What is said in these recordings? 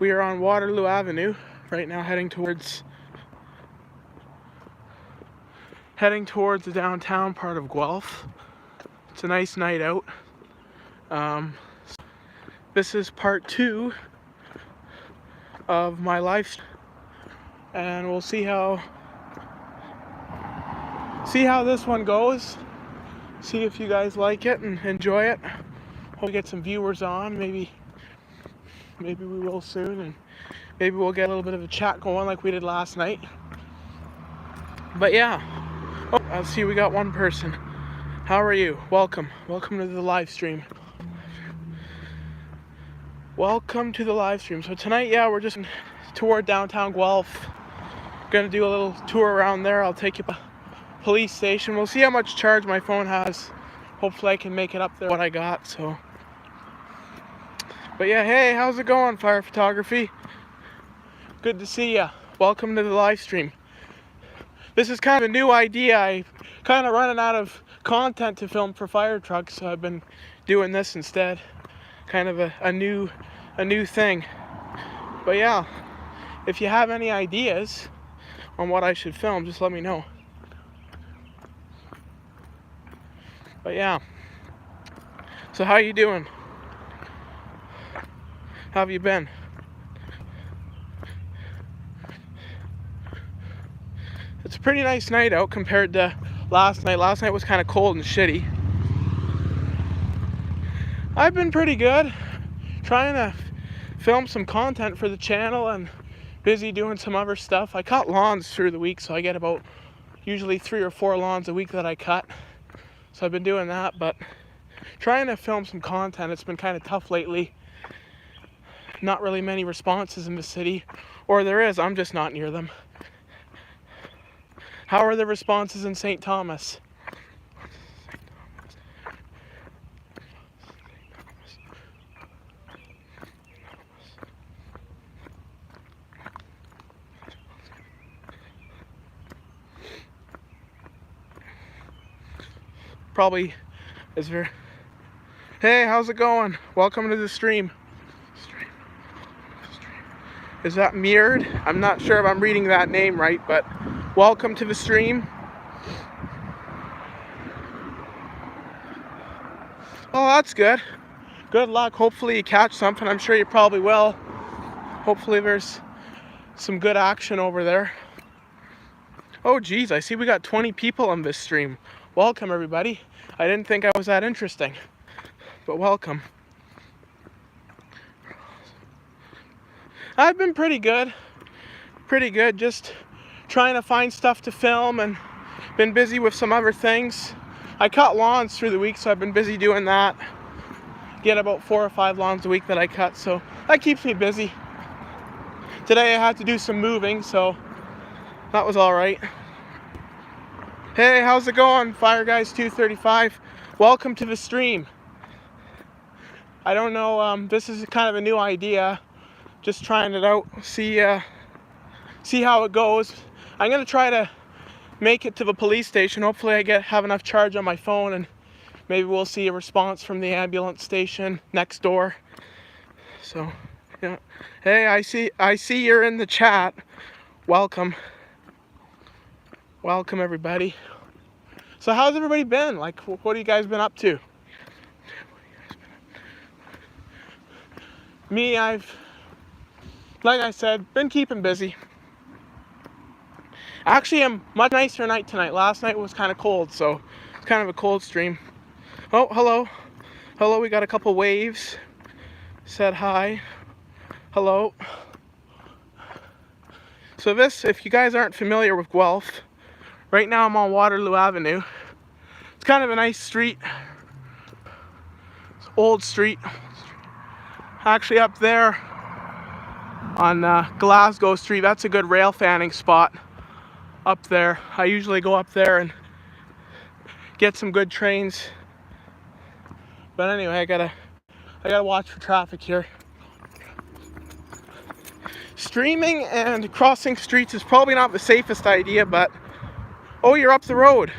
We are on Waterloo Avenue right now, heading towards the downtown part of Guelph. It's a nice night out. This is part 2 of my live stream, and we'll see how this one goes. See if you guys like it and enjoy it. Hope we get some viewers on. Maybe we will soon, and maybe we'll get a little bit of a chat going like we did last night. But yeah, I see we got one person. How are you? Welcome to the live stream. Welcome to the live stream. So tonight, yeah, we're just toward downtown Guelph. Gonna do a little tour around there. I'll take you to the police station. We'll see how much charge my phone has. Hopefully I can make it up there what I got. So, but yeah, hey, how's it going, Fire Photography? Good to see ya. Welcome to the live stream. This is kind of a new idea. I kind of running out of content to film for fire trucks, so I've been doing this instead. Kind of a new thing. But yeah, if you have any ideas on what I should film, just let me know. But yeah, so how you doing? How have you been? It's a pretty nice night out compared to last night. Last night was kind of cold and shitty. I've been pretty good. Trying to film some content for the channel and busy doing some other stuff. I cut lawns through the week, so I get about usually 3 or 4 lawns a week that I cut. So I've been doing that, but trying to film some content. It's been kind of tough lately. Not really many responses in the city, or there is, I'm just not near them. How are the responses in St. Thomas? Probably is there. Hey, how's it going? Welcome to the stream. Is that Mirrored? I'm not sure if I'm reading that name right, but welcome to the stream. Oh, that's good. Good luck. Hopefully you catch something. I'm sure you probably will. Hopefully there's some good action over there. Oh geez, I see we got 20 people on this stream. Welcome everybody. I didn't think I was that interesting, but welcome. I've been pretty good, just trying to find stuff to film and been busy with some other things. I cut lawns through the week, so I've been busy doing that. Get about 4 or 5 lawns a week that I cut, so that keeps me busy. Today I had to do some moving, so that was alright. Hey, how's it going, Fire Guys 235? Welcome to the stream. I don't know, this is kind of a new idea. Just trying it out, see how it goes. I'm gonna try to make it to the police station. Hopefully I have enough charge on my phone, and maybe we'll see a response from the ambulance station next door. So, yeah. Hey, I see you're in the chat. Welcome everybody. So how's everybody been? Like, what have you guys been up to? Me, like I said, been keeping busy. Actually, I'm much nicer night tonight. Last night was kind of cold, so it's kind of a cold stream. Oh, hello. Hello, we got a couple waves. Said hi. Hello. So this, if you guys aren't familiar with Guelph, right now I'm on Waterloo Avenue. It's kind of a nice street. It's old street. Actually up there on Glasgow Street, that's a good rail fanning spot up there. I usually go up there and get some good trains. But anyway, I gotta watch for traffic here. Streaming and crossing streets is probably not the safest idea, but oh, you're up the road.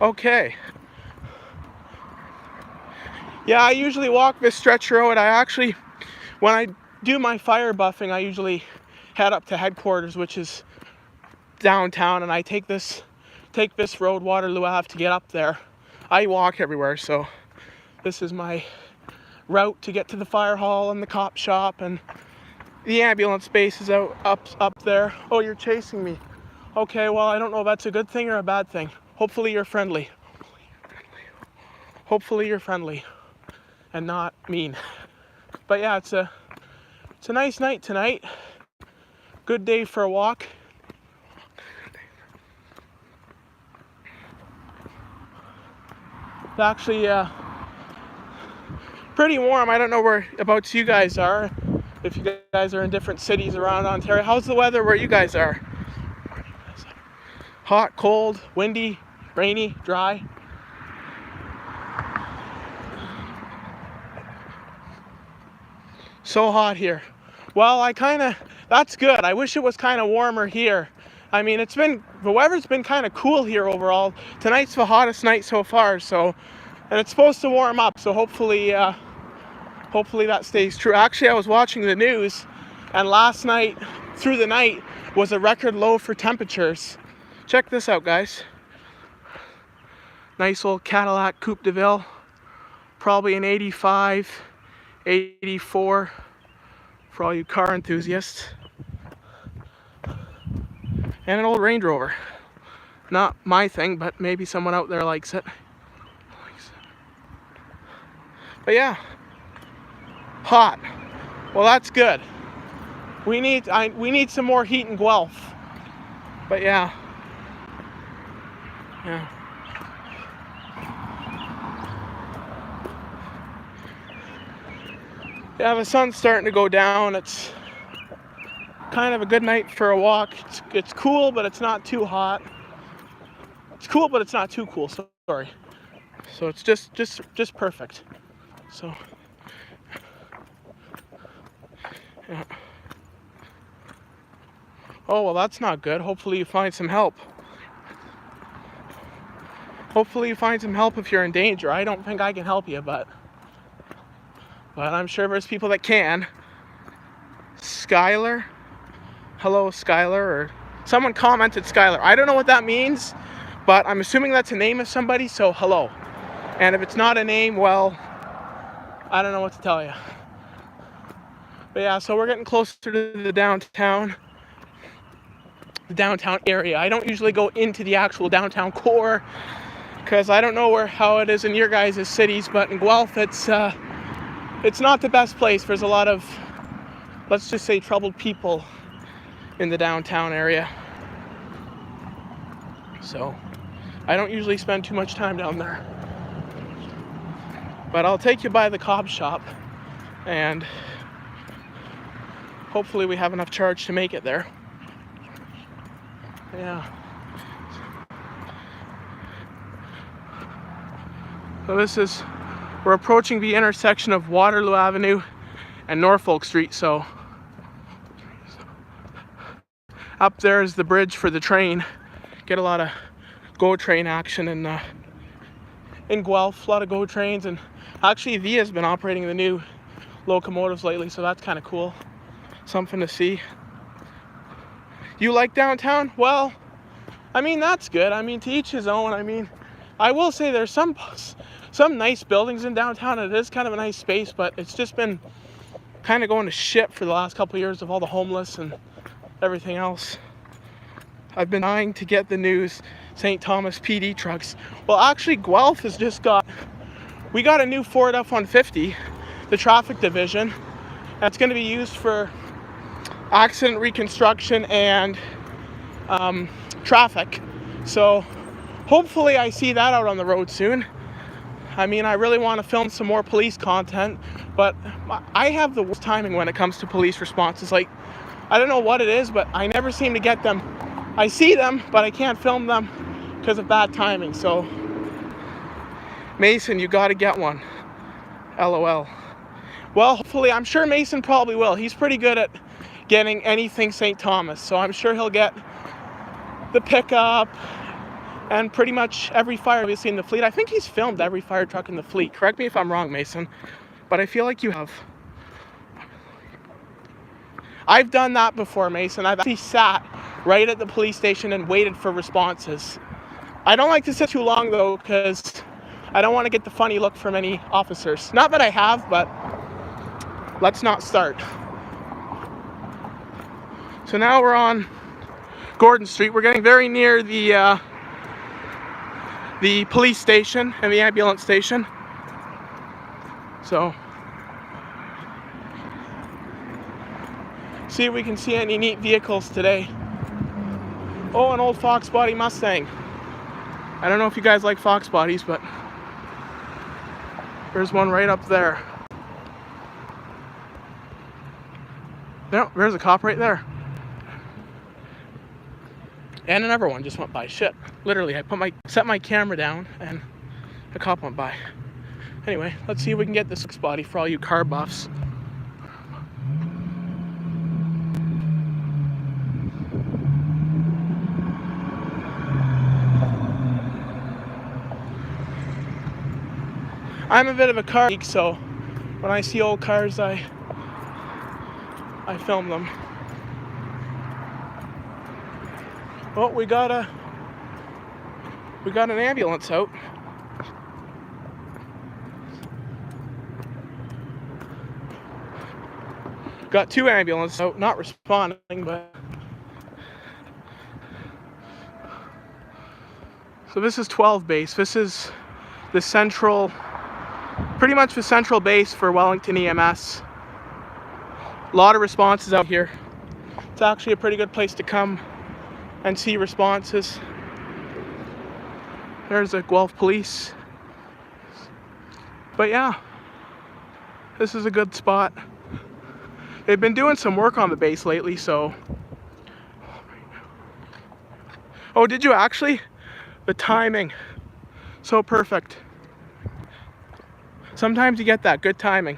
Okay. Yeah, I usually walk this stretch road. I actually, when I do my fire buffing, I usually head up to headquarters, which is downtown, and I take this road, Waterloo Ave, to get up there. I walk everywhere, so this is my route to get to the fire hall and the cop shop, and the ambulance base is up there. Oh, you're chasing me. Okay, well, I don't know if that's a good thing or a bad thing. Hopefully you're friendly. Hopefully you're friendly and not mean. But yeah, it's a nice night tonight. Good day for a walk. It's actually pretty warm. I don't know whereabouts you guys are. If you guys are in different cities around Ontario. How's the weather where you guys are? Hot, cold, windy, rainy, dry? So hot here. Well, that's good. I wish it was kind of warmer here. I mean, the weather's been kind of cool here overall. Tonight's the hottest night so far, and it's supposed to warm up, so hopefully that stays true. Actually, I was watching the news, and last night, through the night, was a record low for temperatures. Check this out, guys. Nice old Cadillac Coupe de Ville. Probably an 85, 84 for all you car enthusiasts. And an old Range Rover. Not my thing, but maybe someone out there likes it. But yeah, hot. Well, that's good. We need some more heat in Guelph. But yeah. Yeah, the sun's starting to go down. It's kind of a good night for a walk. It's cool, but it's not too hot. It's cool, but it's not too cool. Sorry. So it's just perfect. So yeah. Oh, well, that's not good. Hopefully you find some help. Hopefully you find some help if you're in danger. I don't think I can help you, but I'm sure there's people that can. Skylar? Hello, Skylar. Or someone commented Skylar. I don't know what that means, but I'm assuming that's a name of somebody, so hello. And if it's not a name, well, I don't know what to tell you. But yeah, so we're getting closer to the downtown area. I don't usually go into the actual downtown core because I don't know how it is in your guys' cities, but in Guelph it's not the best place. There's a lot of, let's just say, troubled people in the downtown area. So I don't usually spend too much time down there. But I'll take you by the cop shop, and hopefully we have enough charge to make it there. Yeah. So we're approaching the intersection of Waterloo Avenue and Norfolk Street, so up there is the bridge for the train. Get a lot of GO train action in Guelph, a lot of GO trains, and actually Via's been operating the new locomotives lately, so that's kind of cool. Something to see. You like downtown? Well, I mean, that's good. I mean, to each his own. I mean, I will say there's some nice buildings in downtown. It is kind of a nice space, but it's just been kind of going to shit for the last couple of years of all the homeless and everything else. I've been dying to get the news St. Thomas PD trucks. Well, actually, Guelph has we got a new Ford F-150, the traffic division. That's going to be used for accident reconstruction and traffic. So hopefully I see that out on the road soon. I mean, I really want to film some more police content, but I have the worst timing when it comes to police responses. Like, I don't know what it is, but I never seem to get them. I see them, but I can't film them because of bad timing. So Mason, you got to get one. LOL. Well, hopefully, I'm sure Mason probably will. He's pretty good at getting anything St. Thomas, so I'm sure he'll get the pickup and pretty much every fire we've seen in the fleet. I think he's filmed every fire truck in the fleet. Correct me if I'm wrong, Mason, but I feel like you have. I've done that before, Mason. I've actually sat right at the police station and waited for responses. I don't like to sit too long though, because I don't want to get the funny look from any officers. Not that I have, but let's not start. So now we're on Gordon Street. We're getting very near the police station and the ambulance station. So, see if we can see any neat vehicles today. Oh, an old Fox body Mustang. I don't know if you guys like Fox bodies, but there's one right up there. No, there's a cop right there. And another one just went by. Shit. Literally, I set my camera down and a cop went by. Anyway, let's see if we can get this body for all you car buffs. I'm a bit of a car geek, so when I see old cars, I film them. Well, we got an ambulance out. Got two ambulances out, not responding, but so this is 12 base. This is the central, pretty much the central base for Wellington EMS. A lot of responses out here. It's actually a pretty good place to come and see responses. There's the Guelph Police. But yeah, this is a good spot. They've been doing some work on the base lately, so. Oh, did you actually? The timing, so perfect. Sometimes you get that good timing.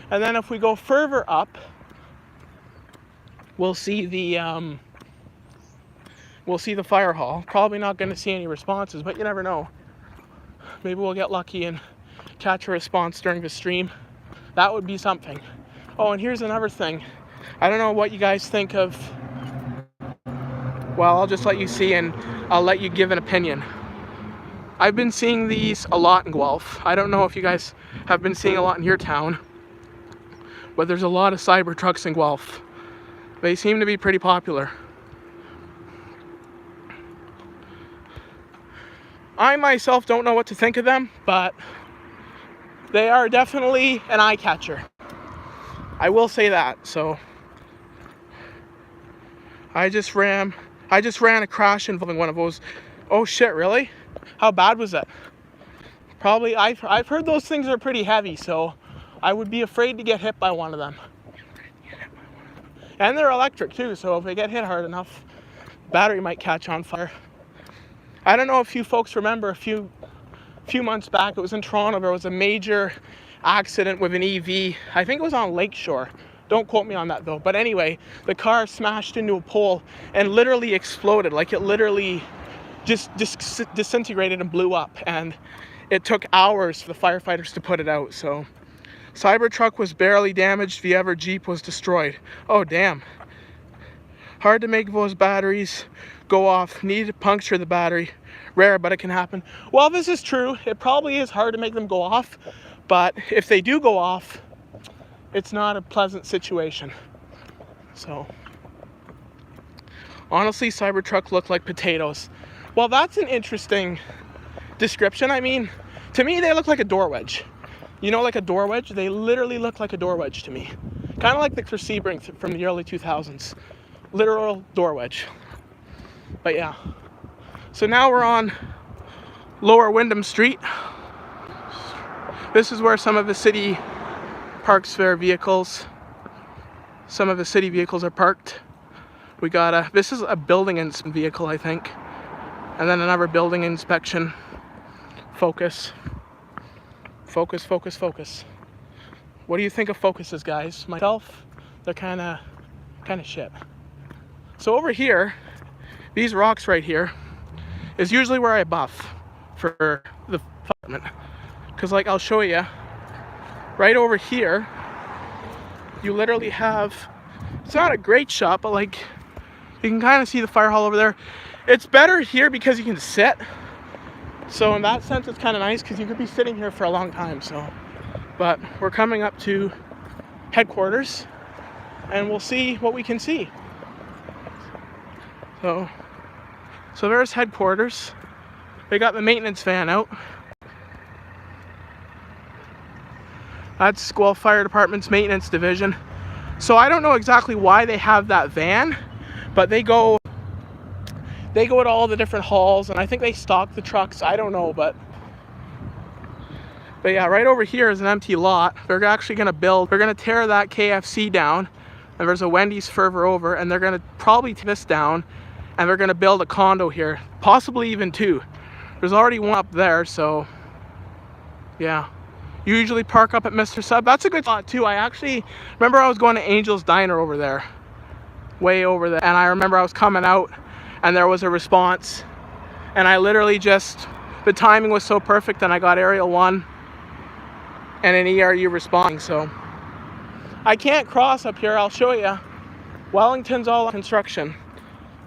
And then if we go further up, we'll see the fire hall. Probably not going to see any responses, but you never know. Maybe we'll get lucky and catch a response during the stream. That would be something. Oh, and here's another thing. I don't know what you guys think of. Well, I'll just let you see and I'll let you give an opinion. I've been seeing these a lot in Guelph. I don't know if you guys have been seeing a lot in your town, but there's a lot of cyber trucks in Guelph. They seem to be pretty popular. I myself don't know what to think of them, but they are definitely an eye catcher. I will say that. So I just ran a crash involving one of those. Oh shit, really? How bad was it? Probably, I've heard those things are pretty heavy, so I would be afraid to get hit by one of them. And they're electric too, so if they get hit hard enough, battery might catch on fire. I don't know if you folks remember a few months back, it was in Toronto, there was a major accident with an EV. I think it was on Lakeshore. Don't quote me on that though. But anyway, the car smashed into a pole and literally exploded. Like it literally just disintegrated and blew up. And it took hours for the firefighters to put it out. So Cybertruck was barely damaged. The other Jeep was destroyed. Oh damn. Hard to make those batteries go off. Need to puncture the battery. Rare, but it can happen. Well, this is true. It probably is hard to make them go off. But if they do go off, it's not a pleasant situation. So, honestly, Cybertruck looked like potatoes. Well, that's an interesting description. I mean, to me, they look like a door wedge. You know, like a door wedge? They literally look like a door wedge to me. Kind of like the Sebring from the early 2000s. Literal door wedge. But yeah. So now we're on Lower Wyndham Street. This is where some of the city Parks Fair vehicles, some of the city vehicles are parked. We got this is a building inspection vehicle, I think. And then another building inspection. Focus. Focus, focus, focus. What do you think of Focuses, guys? Myself, they're kind of shit. So over here, these rocks right here, is usually where I buff for the department. Because like I'll show you, right over here, you literally have It's not a great shot, but like you can kind of see the fire hall over there. It's better here because you can sit. So in that sense, it's kind of nice because you could be sitting here for a long time. So, but we're coming up to headquarters, and we'll see what we can see. So there's headquarters. They got the maintenance van out. That's Guelph Fire Department's maintenance division. So I don't know exactly why they have that van, but they go to all the different halls, and I think they stock the trucks. I don't know, but yeah, right over here is an empty lot. They're actually going to tear that KFC down, and there's a Wendy's further over, and they're going to probably tear this down, and they're going to build a condo here, possibly even two. There's already one up there, so yeah. You usually park up at Mr. Sub. That's a good spot too. I actually remember I was going to Angel's Diner over there, way over there, and I remember I was coming out and there was a response, and I literally just, the timing was so perfect, and I got Aerial 1 and an ERU responding. So I can't cross up here. I'll show you. Wellington's all construction,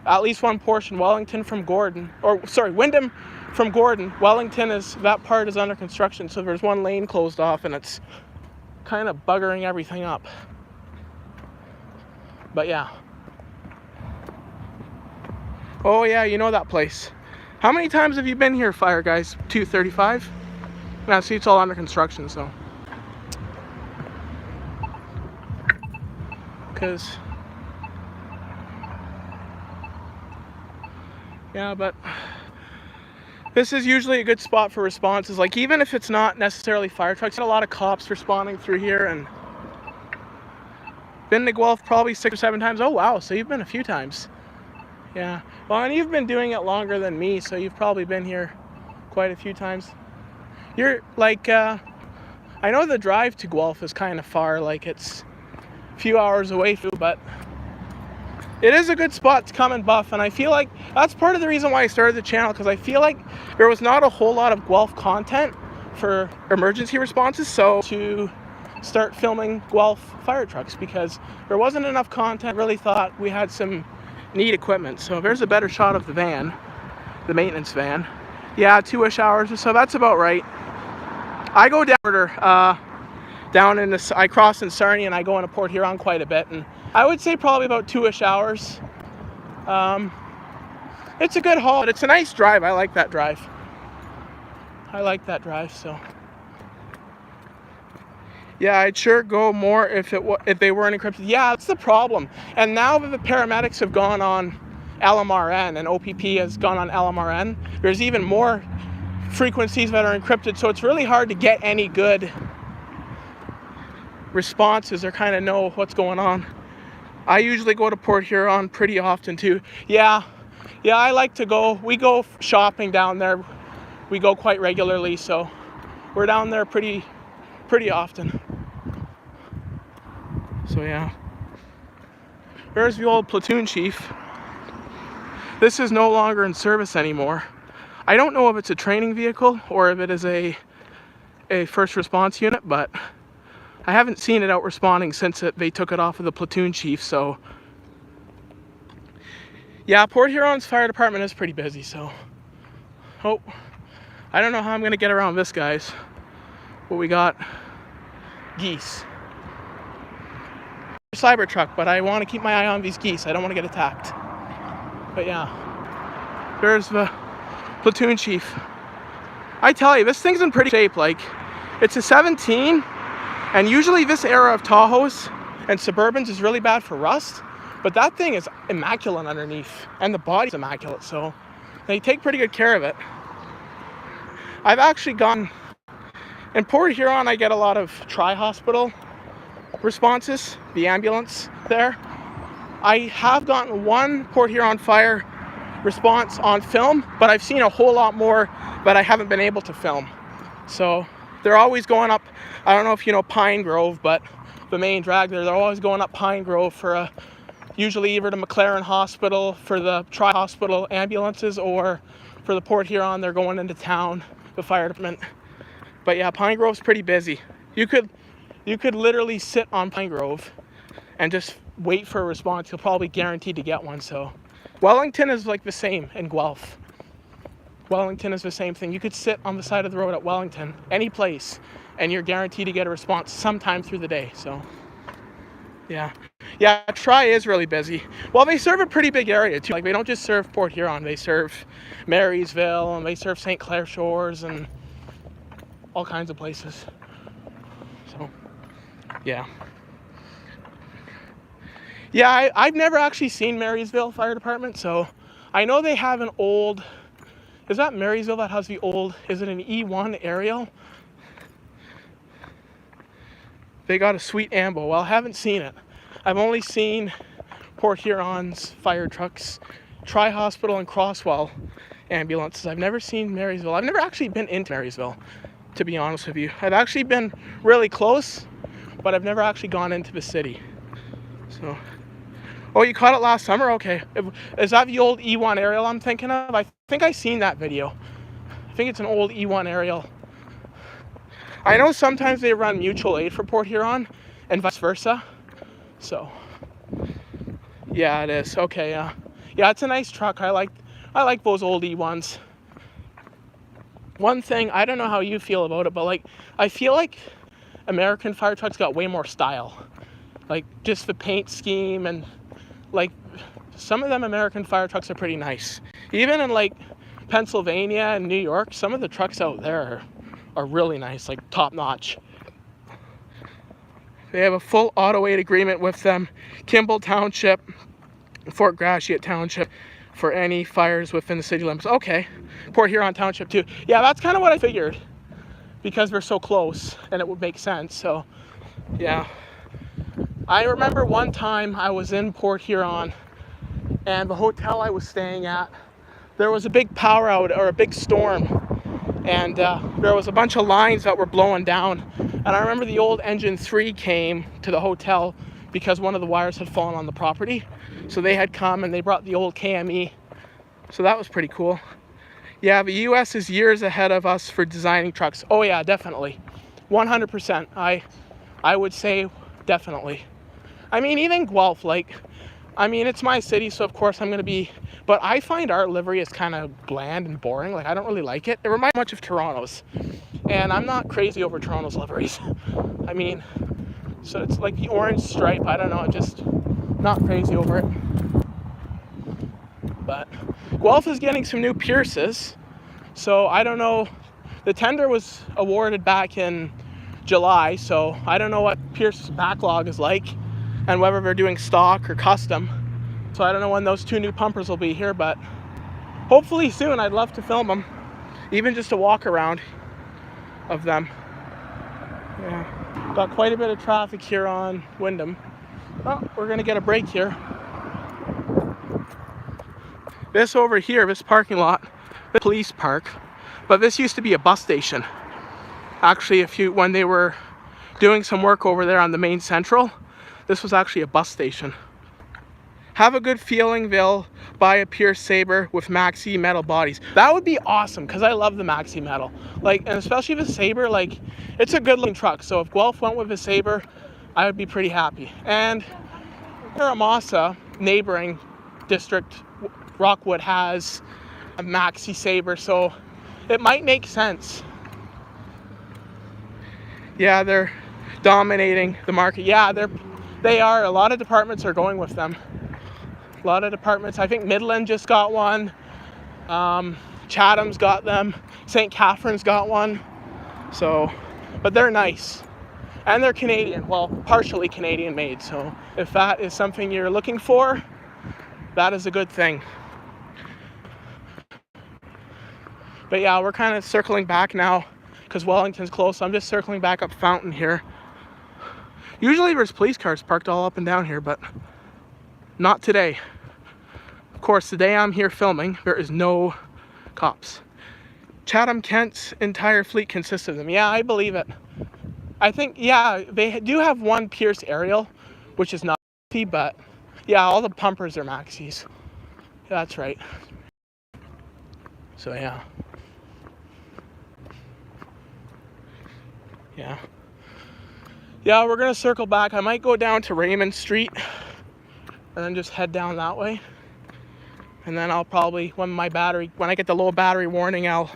at least one portion. Wellington from Gordon, or sorry, Wyndham from Gordon. Wellington is, that part is under construction, so there's one lane closed off, and it's kind of buggering everything up. But yeah. Oh yeah, you know that place. How many times have you been here, Fire Guys? 235? Now see, it's all under construction, so. Because, yeah, but this is usually a good spot for responses. Like, even if it's not necessarily fire trucks, got a lot of cops responding through here, and been to Guelph probably 6 or 7 times. Oh wow, so you've been a few times. Yeah, well, and you've been doing it longer than me, so you've probably been here quite a few times. You're like, I know the drive to Guelph is kind of far, like it's a few hours away, but it is a good spot to come and buff, and I feel like that's part of the reason why I started the channel, because I feel like there was not a whole lot of Guelph content for emergency responses, so to start filming Guelph fire trucks, because there wasn't enough content. Really thought we had some neat equipment. So there's a better shot of the van, the maintenance van. Yeah, 2-ish hours or so, that's about right. I go down in this, I cross in Sarnia, and I go into Port Huron quite a bit, and I would say probably about 2-ish hours. It's a good haul, but it's a nice drive. I like that drive. So yeah, I'd sure go more if they weren't encrypted. Yeah, that's the problem. And now that the paramedics have gone on LMRN and OPP has gone on LMRN, there's even more frequencies that are encrypted, so it's really hard to get any good responses or kind of know what's going on. I usually go to Port Huron pretty often too. Yeah, I like to go. We go shopping down there. We go quite regularly, so we're down there pretty often. So yeah. There's the old platoon chief. This is no longer in service anymore. I don't know if it's a training vehicle or if it is a first response unit, but I haven't seen it out responding since they took it off of the platoon chief, so. Yeah, Port Huron's fire department is pretty busy, so. Oh, I don't know how I'm gonna get around this, guys. But we got geese. Cybertruck, but I want to keep my eye on these geese. I don't want to get attacked. But yeah, there's the platoon chief. I tell you, this thing's in pretty shape. Like, it's a 17, and usually this era of Tahoes and Suburbans is really bad for rust, but that thing is immaculate underneath, and the body's immaculate, so they take pretty good care of it. I've actually gone in Port Huron. I get a lot of tri-hospital responses, the ambulance there. I have gotten one Port Huron fire response on film, but I've seen a whole lot more that I haven't been able to film. So they're always going up, I don't know if you know Pine Grove, but the main drag there, they're always going up Pine Grove for usually either to McLaren Hospital for the tri-hospital ambulances, or for the Port Huron, they're going into town, the fire department. But yeah, Pine Grove's pretty busy. You could literally sit on Pine Grove and just wait for a response. You'll probably guaranteed to get one. So Wellington is like the same in Guelph. Wellington is the same thing. You could sit on the side of the road at Wellington, any place, and you're guaranteed to get a response sometime through the day. So yeah. Yeah, Tri is really busy. Well, they serve a pretty big area too. Like, they don't just serve Port Huron. They serve Marysville, and they serve St. Clair Shores, and all kinds of places. So, yeah. Yeah, I've never actually seen Marysville Fire Department, so I know they have an old... Is that Marysville that has the old... Is it an E1 aerial? They got a sweet ambo. Well, I haven't seen it. I've only seen Port Huron's fire trucks, Tri-Hospital and Crosswell ambulances. I've never seen Marysville. I've never actually been into Marysville, to be honest with you. I've actually been really close, but I've never actually gone into the city. So, oh, you caught it last summer? Okay. Is that the old E1 aerial I'm thinking of? I think I've seen that video. I think it's an old E1 aerial. I know sometimes they run mutual aid for Port Huron and vice versa. So, yeah, it is. Okay, yeah. Yeah, it's a nice truck. I like those old E1s. One thing, I don't know how you feel about it, but like, I feel like American fire trucks got way more style. Like, just the paint scheme, and like, some of them American fire trucks are pretty nice. Even in like Pennsylvania and New York, some of the trucks out there are really nice, like top notch. They have a full auto aid agreement with them, Kimball Township, Fort Gratiot Township, for any fires within the city limits. Okay, Port Huron Township too. Yeah, that's kind of what I figured, because we're so close and it would make sense. So, yeah. I remember one time I was in Port Huron, and the hotel I was staying at, there was a big power out, or a big storm, and there was a bunch of lines that were blowing down. And I remember the old Engine 3 came to the hotel because one of the wires had fallen on the property. So they had come and they brought the old KME. So that was pretty cool. Yeah, the US is years ahead of us for designing trucks. Oh yeah, definitely. 100%. I would say definitely. I mean, even Guelph, like, I mean, it's my city, so of course I'm going to be... But I find our livery is kind of bland and boring. Like, I don't really like it. It reminds me much of Toronto's. And I'm not crazy over Toronto's liveries. I mean, so it's like the orange stripe. I don't know, just not crazy over it. But Guelph is getting some new Pierces. So I don't know. The tender was awarded back in July. So I don't know what Pierce's backlog is like and whether they're doing stock or custom. So I don't know when those two new pumpers will be here, but hopefully soon. I'd love to film them, even just a walk around of them. Yeah, got quite a bit of traffic here on Wyndham. Oh, we're gonna get a break here. This over here, this parking lot, the police park, but this used to be a bus station. Actually, when they were doing some work over there on the main central, this was actually a bus station. Have a good feeling they'll buy a Pierce Sabre with Maxi metal bodies. That would be awesome, because I love the Maxi metal. Like, and especially the Sabre, like, it's a good looking truck. So if Guelph went with a Sabre, I would be pretty happy. And Karamasa, neighboring district, Rockwood, has a Maxi Sabre, so it might make sense. Yeah, they're dominating the market. Yeah, they are. A lot of departments are going with them. A lot of departments. I think Midland just got one. Chatham's got them. St. Catherine's got one. So, but they're nice. And they're Canadian. Well, partially Canadian made. So if that is something you're looking for, that is a good thing. But yeah, we're kind of circling back now because Wellington's close. So I'm just circling back up Fountain here. Usually there's police cars parked all up and down here, but not today. Of course, the day I'm here filming, there is no cops. Chatham Kent's entire fleet consists of them. Yeah, I believe it. I think, yeah, they do have one Pierce aerial, which is not Maxi, but yeah, all the pumpers are Maxis. Yeah, that's right. So yeah. Yeah. Yeah, we're gonna circle back. I might go down to Raymond Street and then just head down that way. And then I'll probably, when I get the low battery warning, I'll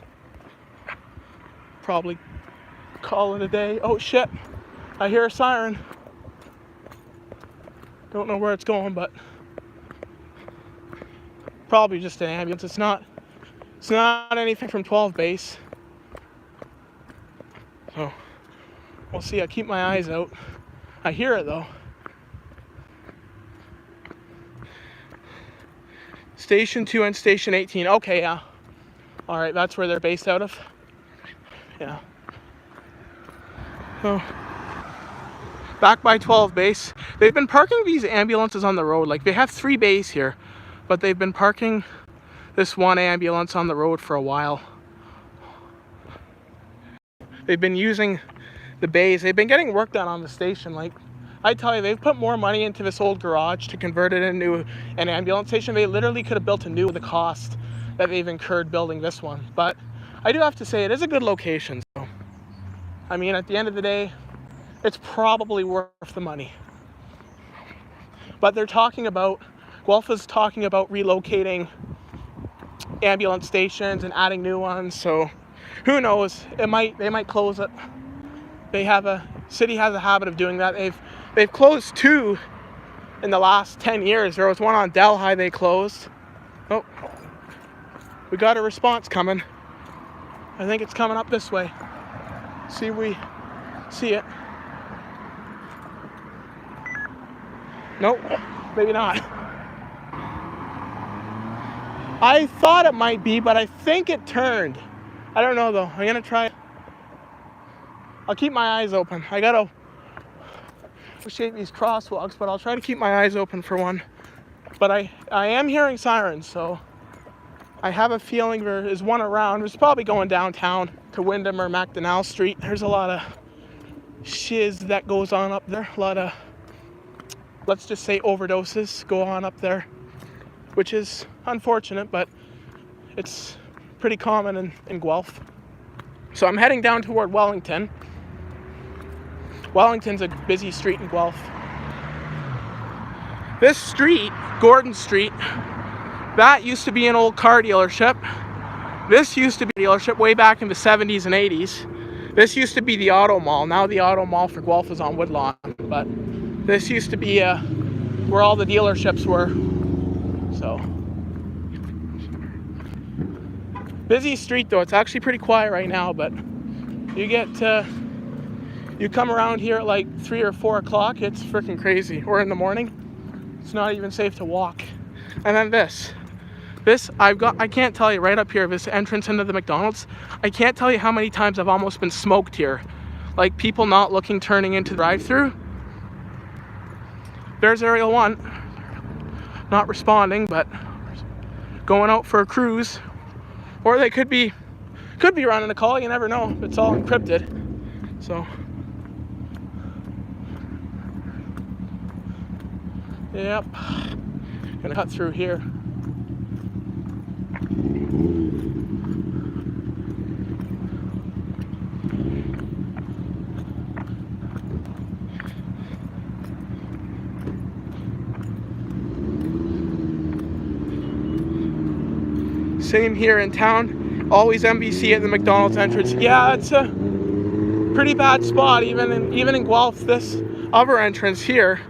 probably call it a day. Oh shit, I hear a siren. Don't know where it's going, but probably just an ambulance. It's not anything from 12 base. So we'll see. I keep my eyes out. I hear it though. Station 2 and Station 18. Okay, yeah. Alright, that's where they're based out of. Yeah. So, back by 12 base. They've been parking these ambulances on the road. Like, they have 3 bays here, but they've been parking this one ambulance on the road for a while. They've been using the bays. They've been getting work done on the station. Like, I tell you, they've put more money into this old garage to convert it into an ambulance station. They literally could have built a new, the cost that they've incurred building this one. But I do have to say, it is a good location. So, I mean, at the end of the day, it's probably worth the money. But they're talking about, Guelph is talking about relocating ambulance stations and adding new ones. So who knows? They might close it. City has a habit of doing that. They've closed 2 in the last 10 years. There was one on Delhi they closed. Oh, we got a response coming. I think it's coming up this way. See if we see it. Nope, maybe not. I thought it might be, but I think it turned. I don't know though. I'm gonna try. I'll keep my eyes open. I gotta appreciate these crosswalks, but I'll try to keep my eyes open for one. But I am hearing sirens, so I have a feeling there is one around. It's probably going downtown to Wyndham or McDonald Street. There's a lot of shiz that goes on up there. A lot of, let's just say, overdoses go on up there, which is unfortunate, but it's pretty common in Guelph. So I'm heading down toward Wellington. Wellington's a busy street in Guelph. This street, Gordon Street, that used to be an old car dealership. This used to be a dealership way back in the 70s and 80s. This used to be the auto mall. Now the auto mall for Guelph is on Woodlawn, but this used to be where all the dealerships were. So, busy street though. It's actually pretty quiet right now, but you come around here at like 3 or 4 o'clock, it's freaking crazy. Or in the morning, it's not even safe to walk. And then this I can't tell you, right up here, this entrance into the McDonald's, I can't tell you how many times I've almost been smoked here. Like people not looking, turning into the drive-through. There's Aerial 1, not responding, but going out for a cruise. Or they could be running a call, you never know. It's all encrypted. So, yep, gonna cut through here. Same here in town. Always MBC at the McDonald's entrance. Yeah, it's a pretty bad spot. Even in Guelph, this other entrance here,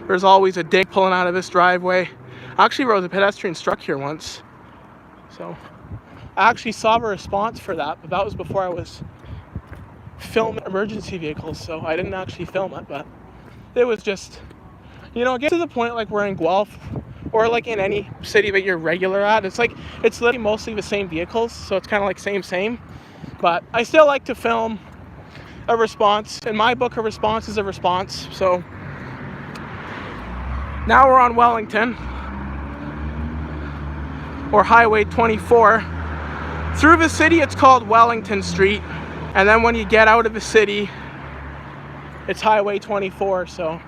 there's always a dick pulling out of this driveway. I actually rode a pedestrian struck here once. So I actually saw a response for that, but that was before I was filming emergency vehicles, so I didn't actually film it, but it was just, you know, get to the point like we're in Guelph, or like in any city that you're regular at, it's literally mostly the same vehicles, so it's kind of like same. But I still like to film a response. In my book, a response is a response. So now we're on Wellington, or Highway 24. Through the city, it's called Wellington Street, and then when you get out of the city, it's Highway 24. So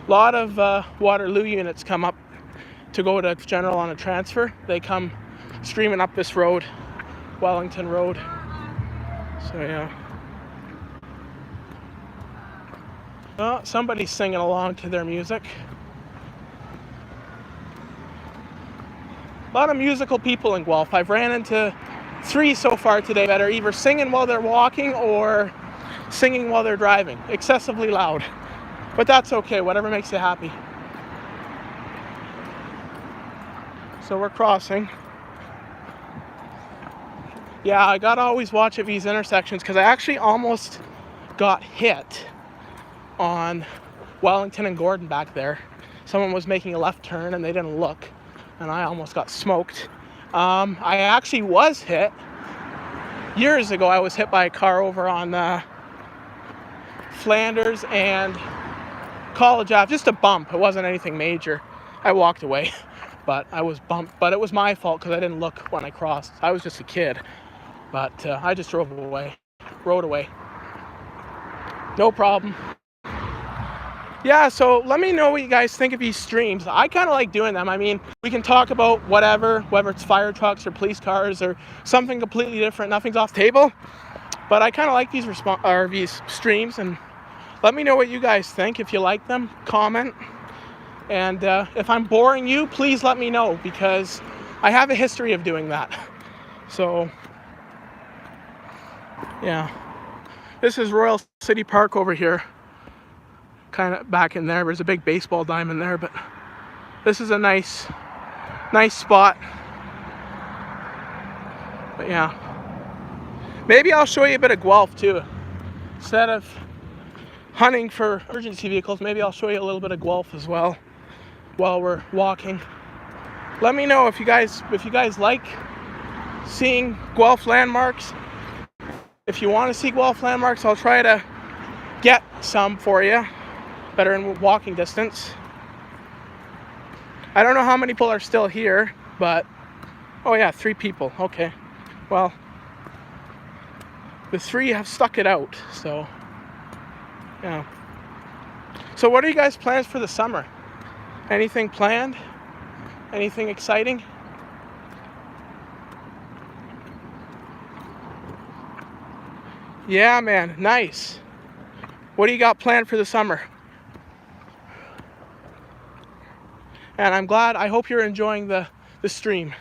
a lot of Waterloo units come up to go to General on a transfer. They come streaming up this road, Wellington Road. So yeah. Oh, somebody's singing along to their music. A lot of musical people in Guelph. I've ran into 3 so far today that are either singing while they're walking or singing while they're driving. Excessively loud. But that's okay, whatever makes you happy. So we're crossing. Yeah, I gotta always watch at these intersections because I actually almost got hit on Wellington and Gordon back there. Someone was making a left turn and they didn't look, and I almost got smoked. I actually was hit. Years ago, I was hit by a car over on Flanders and College Ave. Just a bump. It wasn't anything major. I walked away, but I was bumped. But it was my fault because I didn't look when I crossed. I was just a kid. But I just rode away. No problem. Yeah, so let me know what you guys think of these streams. I kind of like doing them. I mean, we can talk about whatever, whether it's fire trucks or police cars or something completely different. Nothing's off the table. But I kind of like these streams, and let me know what you guys think. If you like them, comment. And if I'm boring you, please let me know, because I have a history of doing that. So, yeah. This is Royal City Park over here. Kind of back in there. There's a big baseball diamond there, but this is a nice spot. But yeah, maybe I'll show you a bit of Guelph too. Instead of hunting for emergency vehicles, maybe I'll show you a little bit of Guelph as well while we're walking. Let me know if you guys like seeing Guelph landmarks. If you want to see Guelph landmarks, I'll try to get some for you that are in walking distance. I don't know how many people are still here, but oh yeah, 3 people. Okay, well, the 3 have stuck it out. So yeah. So what are you guys' plans for the summer? Anything planned? Anything exciting? Yeah, man, nice. What do you got planned for the summer? And I hope you're enjoying the stream.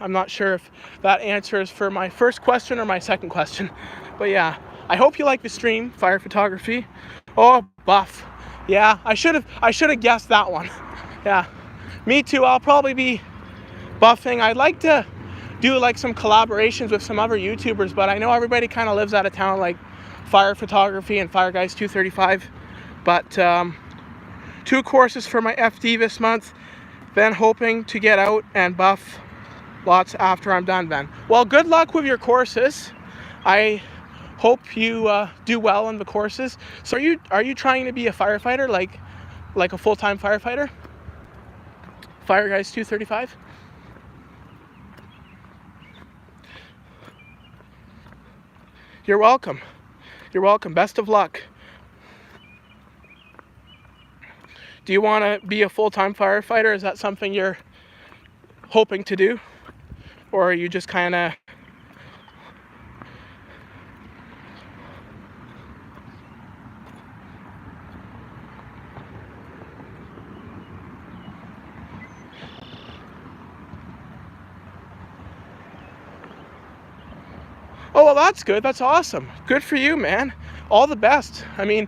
I'm not sure if that answers for my first question or my second question. But yeah, I hope you like the stream, fire photography. Oh, buff. Yeah, I should have guessed that one. Yeah, me too. I'll probably be buffing. I'd like to do like some collaborations with some other YouTubers, but I know everybody kind of lives out of town, like Fire Photography and Fire Guys 235. But 2 courses for my FD this month, then hoping to get out and buff lots after I'm done then. Well, good luck with your courses. I hope you do well in the courses. So are you trying to be a firefighter, like a full-time firefighter? Fire Guys 235? You're welcome. You're welcome. Best of luck. Do you want to be a full-time firefighter? Is that something you're hoping to do? Or are you just kind of... Oh, well, that's good. That's awesome. Good for you, man. All the best. I mean,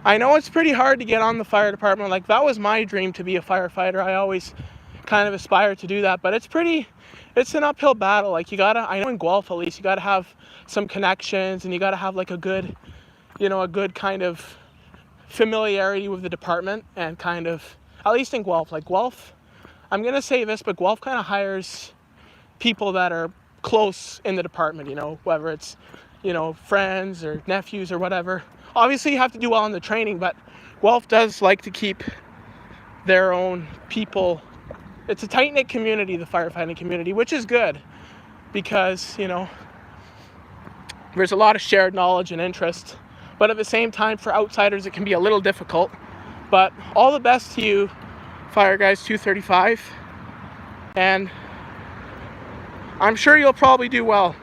I know it's pretty hard to get on the fire department. Like, that was my dream, to be a firefighter. I always kind of aspired to do that, but it's an uphill battle. Like, I know in Guelph at least, you gotta have some connections, and you gotta have like a good kind of familiarity with the department, and kind of, at least in Guelph, like Guelph, I'm gonna say this, but Guelph kind of hires people that are close in the department, whether it's, friends or nephews or whatever. Obviously, you have to do well in the training, but Guelph does like to keep their own people. It's a tight-knit community, the firefighting community, which is good because, there's a lot of shared knowledge and interest. But at the same time, for outsiders, it can be a little difficult. But all the best to you, Fire Guys 235. And I'm sure you'll probably do well.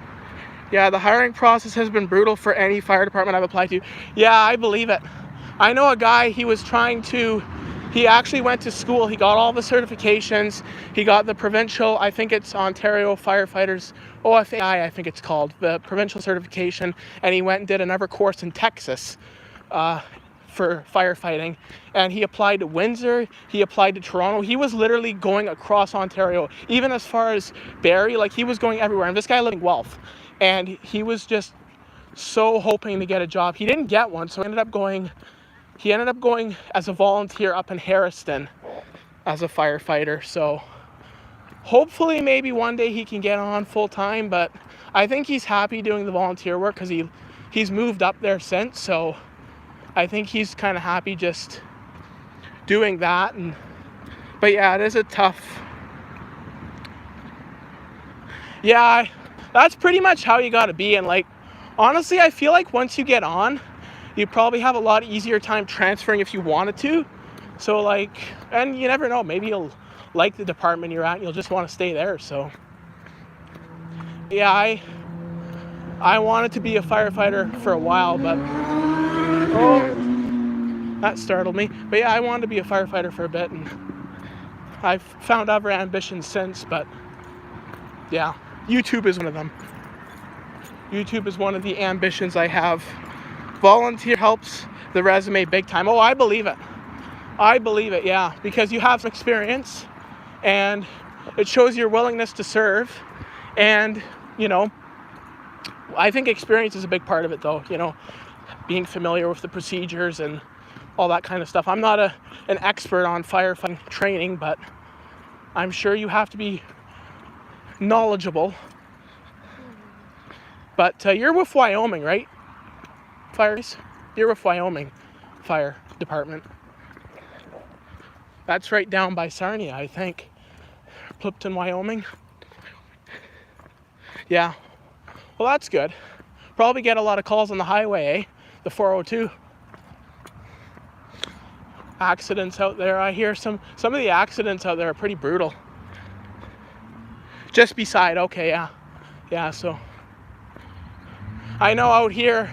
Yeah, the hiring process has been brutal for any fire department I've applied to. Yeah, I believe it. I know a guy, he actually went to school, he got all the certifications, he got the provincial, I think it's Ontario Firefighters, OFAI I think it's called, the provincial certification, and he went and did another course in Texas for firefighting, and he applied to Windsor, he applied to Toronto. He was literally going across Ontario, even as far as Barrie, like he was going everywhere, and this guy lived in Guelph, and he was just so hoping to get a job. He didn't get one, so he ended up going as a volunteer up in Harriston as a firefighter. So hopefully maybe one day he can get on full time, but I think he's happy doing the volunteer work because he's moved up there since, so I think he's kind of happy just doing that. But yeah, it is a tough, yeah, that's pretty much how you got to be. And like, honestly, I feel like once you get on, you probably have a lot easier time transferring if you wanted to. So like, and you never know, maybe you'll like the department you're at and you'll just want to stay there. So yeah, I wanted to be a firefighter for a while, but oh, that startled me. But yeah, I wanted to be a firefighter for a bit, and I've found other ambitions since. But yeah, YouTube is one of them. YouTube is one of the ambitions I have. Volunteer helps the resume big time. Oh, I believe it. I believe it, yeah. Because you have some experience, and it shows your willingness to serve. And, you know, I think experience is a big part of it, though. You know, being familiar with the procedures and all that kind of stuff. I'm not an expert on firefighting training, but I'm sure you have to be knowledgeable. But you're with Wyoming, right? Fires? You're with Wyoming Fire Department. That's right down by Sarnia, I think. Plimpton, Wyoming. Yeah. Well, that's good. Probably get a lot of calls on the highway, eh? The 402. Accidents out there. I hear some of the accidents out there are pretty brutal. Just beside, okay, yeah. Yeah, so I know out here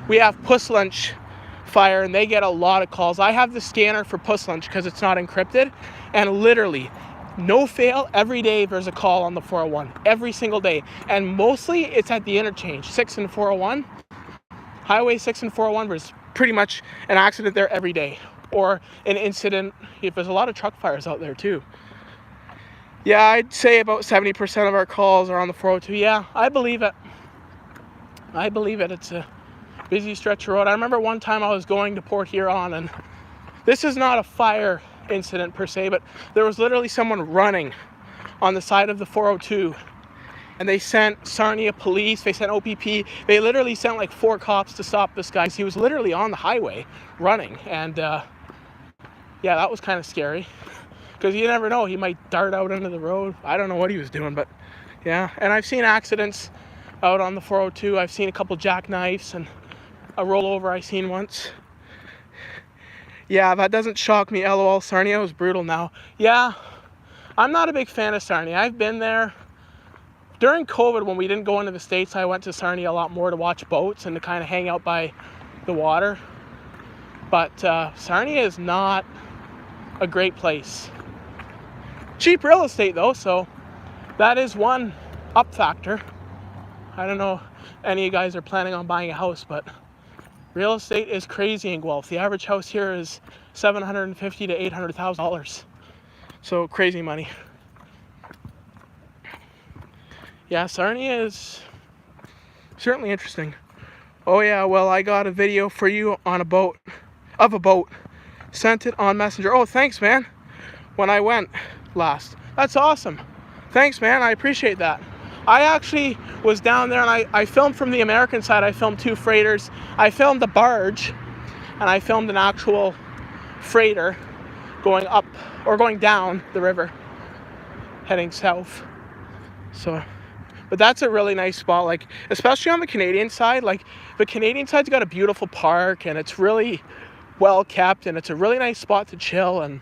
we have Puss Lunch Fire, and they get a lot of calls. I have the scanner for Puss Lunch because it's not encrypted, and literally, no fail, every day there's a call on the 401. Every single day. And mostly it's at the interchange, 6 and 401. Highway 6 and 401, there's pretty much an accident there every day. Or an incident, if there's a lot of truck fires out there too. Yeah, I'd say about 70% of our calls are on the 402. Yeah, I believe it. I believe it. It's a busy stretch of road. I remember one time I was going to Port Huron, and this is not a fire incident per se, but there was literally someone running on the side of the 402, and they sent Sarnia police, they sent OPP, they literally sent like 4 cops to stop this guy. He was literally on the highway running, and yeah, that was kind of scary because you never know, he might dart out into the road. I don't know what he was doing, but yeah. And I've seen accidents out on the 402. I've seen a couple jackknives and a rollover I seen once. Yeah, that doesn't shock me. LOL, Sarnia was brutal now. Yeah, I'm not a big fan of Sarnia. I've been there. During COVID, when we didn't go into the States, I went to Sarnia a lot more to watch boats and to kind of hang out by the water. But Sarnia is not a great place. Cheap real estate though, so that is one up factor. I don't know if any of you guys are planning on buying a house, but real estate is crazy in Guelph. The average house here is $750,000 to $800,000. So crazy money. Yeah, Sarnia is certainly interesting. Oh yeah, well, I got a video for you on a boat, Sent it on Messenger. Oh, thanks, man. When I went last. That's awesome. Thanks, man. I appreciate that. I actually was down there, and I filmed from the American side. I filmed 2 freighters. I filmed the barge, and I filmed an actual freighter going up or going down the river, heading south. So, but that's a really nice spot, like, especially on the Canadian side. Like, the Canadian side's got a beautiful park, and it's really well kept, and it's a really nice spot to chill. And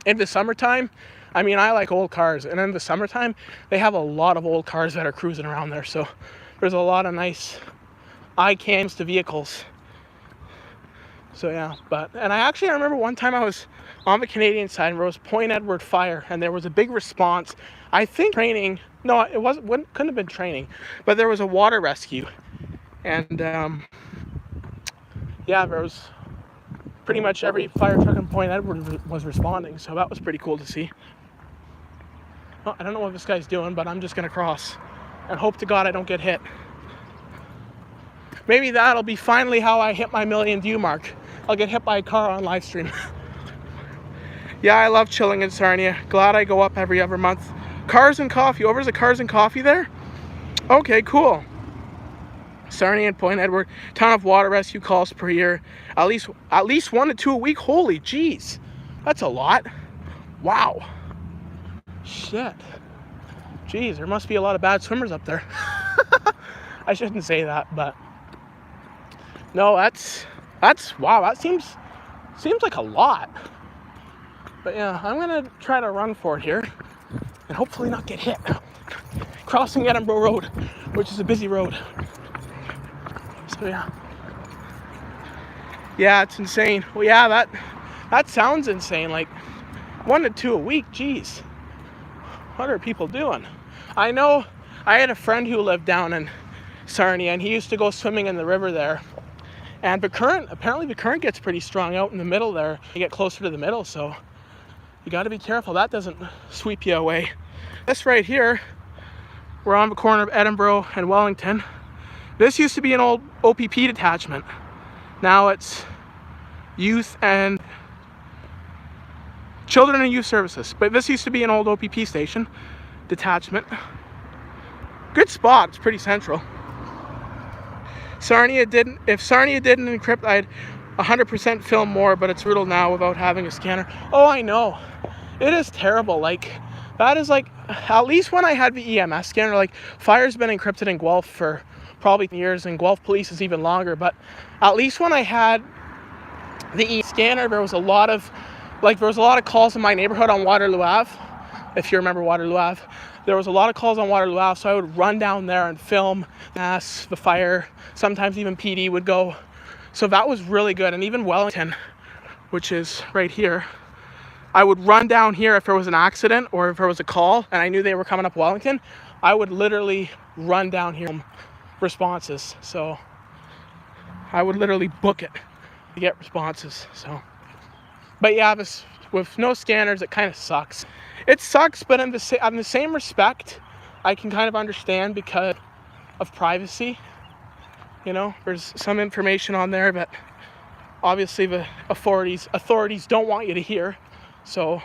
in the summertime, I mean, I like old cars, and in the summertime, they have a lot of old cars that are cruising around there, so there's a lot of nice eye cams to vehicles. So yeah, and I remember one time I was on the Canadian side and there was Point Edward fire, and there was a big response. I think training, no, it couldn't have been training, but there was a water rescue, and yeah, there was pretty much every fire truck in Point Edward was responding, so that was pretty cool to see. Well, I don't know what this guy's doing, but I'm just gonna cross and hope to God I don't get hit. Maybe that'll be finally how I hit my 1 million view mark. I'll get hit by a car on live stream. Yeah, I love chilling in Sarnia. Glad I go up every other month. Cars and coffee. Oh, there's a Cars and Coffee there? Okay, cool. Sarnia and Point Edward. Ton of water rescue calls per year. At least 1 to 2 a week. Holy jeez. That's a lot. Wow. Shit. Jeez, there must be a lot of bad swimmers up there. I shouldn't say that, but no, that's wow, that seems like a lot. But yeah, I'm gonna try to run for it here and hopefully not get hit. Crossing Edinburgh Road, which is a busy road. So yeah. Yeah, it's insane. Well, yeah, that sounds insane. Like 1 to 2 a week, geez. What are people doing? I know I had a friend who lived down in Sarnia, and he used to go swimming in the river there. And apparently the current gets pretty strong out in the middle there. You get closer to the middle, so you got to be careful that doesn't sweep you away. This right here, we're on the corner of Edinburgh and Wellington. This used to be an old OPP detachment. Now it's youth and children and youth services. But this used to be an old OPP station detachment. Good spot. It's pretty central. If Sarnia didn't encrypt, I'd 100% film more, but it's brutal now without having a scanner. Oh, I know. It is terrible. Like, that is like, at least when I had the EMS scanner, like, fire's been encrypted in Guelph for probably years, and Guelph police is even longer, but at least when I had the scanner, there was a lot of calls in my neighborhood on Waterloo Ave. If you remember Waterloo Ave, there was a lot of calls on Waterloo Ave, so I would run down there and film the fire. Sometimes even PD would go. So that was really good. And even Wellington, which is right here, I would run down here if there was an accident or if there was a call and I knew they were coming up Wellington. I would literally run down here responses. So I would literally book it to get responses. So, but yeah, with no scanners, it kind of sucks. It sucks, but in the same respect, I can kind of understand because of privacy. You know, there's some information on there that obviously the authorities don't want you to hear. So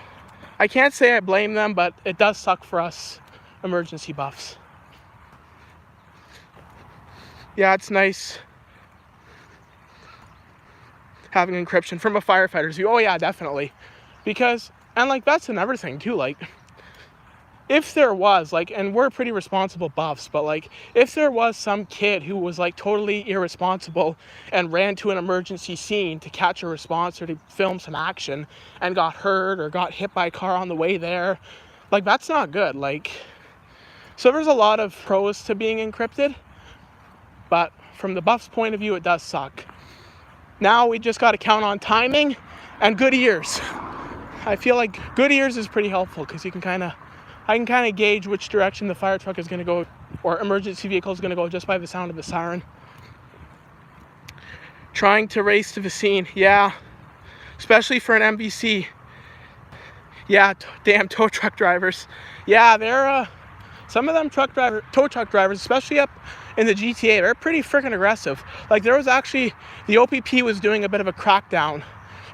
I can't say I blame them, but it does suck for us emergency buffs. Yeah, it's nice having encryption from a firefighter's view. Oh yeah, definitely. Because, and like, that's another thing too, like, if there was, like, and we're pretty responsible buffs, but like, if there was some kid who was like totally irresponsible and ran to an emergency scene to catch a response or to film some action and got hurt or got hit by a car on the way there, like, that's not good. Like, so there's a lot of pros to being encrypted, but from the buff's point of view, it does suck. Now we just got to count on timing and good ears. I feel like good ears is pretty helpful because I can kind of gauge which direction the fire truck is going to go or emergency vehicle is going to go just by the sound of the siren. Trying to race to the scene, yeah, especially for an MVC. Yeah, damn tow truck drivers. Yeah, they're some of them tow truck drivers, especially up in the GTA, they're pretty freaking aggressive. Like, there was actually, the OPP was doing a bit of a crackdown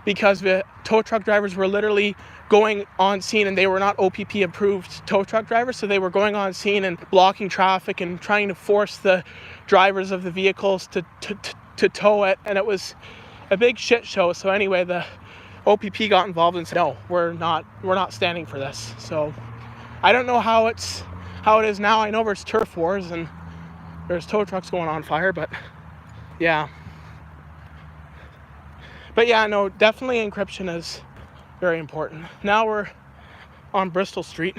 because the tow truck drivers were literally going on scene and they were not OPP approved tow truck drivers, so they were going on scene and blocking traffic and trying to force the drivers of the vehicles to tow it, and it was a big shit show. So anyway, the OPP got involved and said, no, we're not standing for this. So I don't know how it is now. I know there's turf wars and there's tow trucks going on fire, but yeah. But yeah, no, definitely encryption is very important. Now we're on Bristol Street.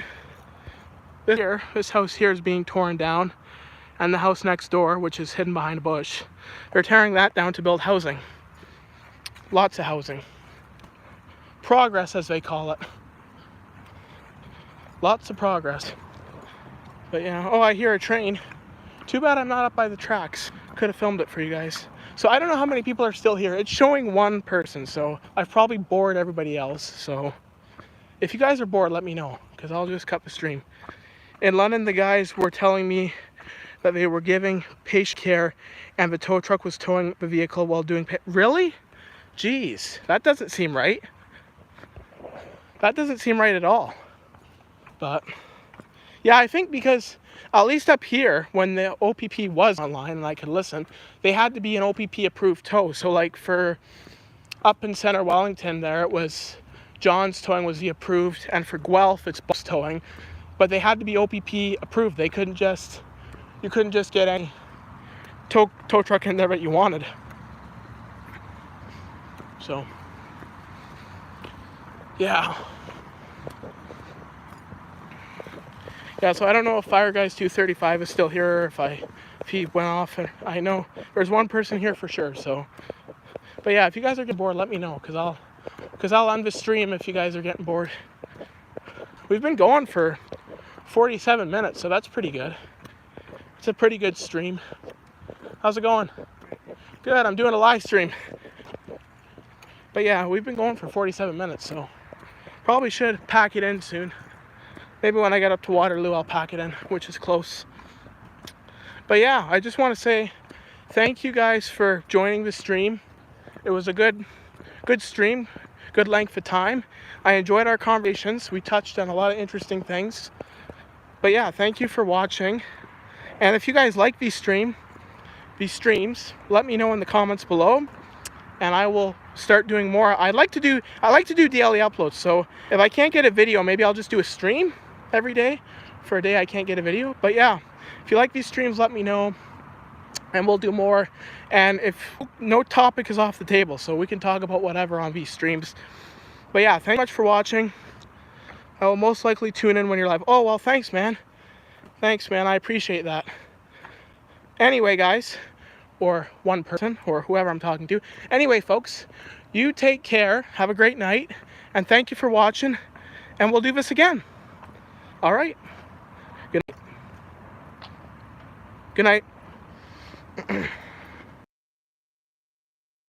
This house here is being torn down, and the house next door, which is hidden behind a bush, they're tearing that down to build housing. Lots of housing. Progress, as they call it. Lots of progress. But yeah, oh, I hear a train. Too bad I'm not up by the tracks. Could have filmed it for you guys. So I don't know how many people are still here. It's showing one person, so I've probably bored everybody else. So if you guys are bored, let me know, because I'll just cut the stream. In London, the guys were telling me that they were giving patient care and the tow truck was towing the vehicle while doing really? Jeez, that doesn't seem right. That doesn't seem right at all. But yeah, I think because at least up here, when the OPP was online and I could listen, they had to be an OPP approved tow. So like for up in Center Wellington there, it was John's Towing was the approved, and for Guelph it's Bus Towing, but they had to be OPP approved. They couldn't just, you couldn't just get any tow truck in there that you wanted. So yeah. Yeah, so I don't know if Fire Guys 235 is still here, or if he went off. And I know there's one person here for sure. So, but yeah, if you guys are getting bored, let me know, because I'll end the stream if you guys are getting bored. We've been going for 47 minutes, so that's pretty good. It's a pretty good stream. How's it going? Good. I'm doing a live stream. But yeah, we've been going for 47 minutes, so probably should pack it in soon. Maybe when I get up to Waterloo, I'll pack it in, which is close. But yeah, I just want to say thank you guys for joining the stream. It was a good stream, good length of time. I enjoyed our conversations. We touched on a lot of interesting things. But yeah, thank you for watching. And if you guys like these streams, let me know in the comments below, and I will start doing more. I like to do daily uploads. So if I can't get a video, maybe I'll just do a stream every day for a day I can't get a video. But yeah, if you like these streams, let me know and we'll do more. And if no topic is off the table, so we can talk about whatever on these streams. But yeah, thanks much for watching. I will most likely tune in when you're live. Oh, well, thanks, man. Thanks, man. I appreciate that. Anyway, guys, or one person, or whoever I'm talking to. Anyway, folks, you take care. Have a great night. And thank you for watching. And we'll do this again. All right. Good night. Good night.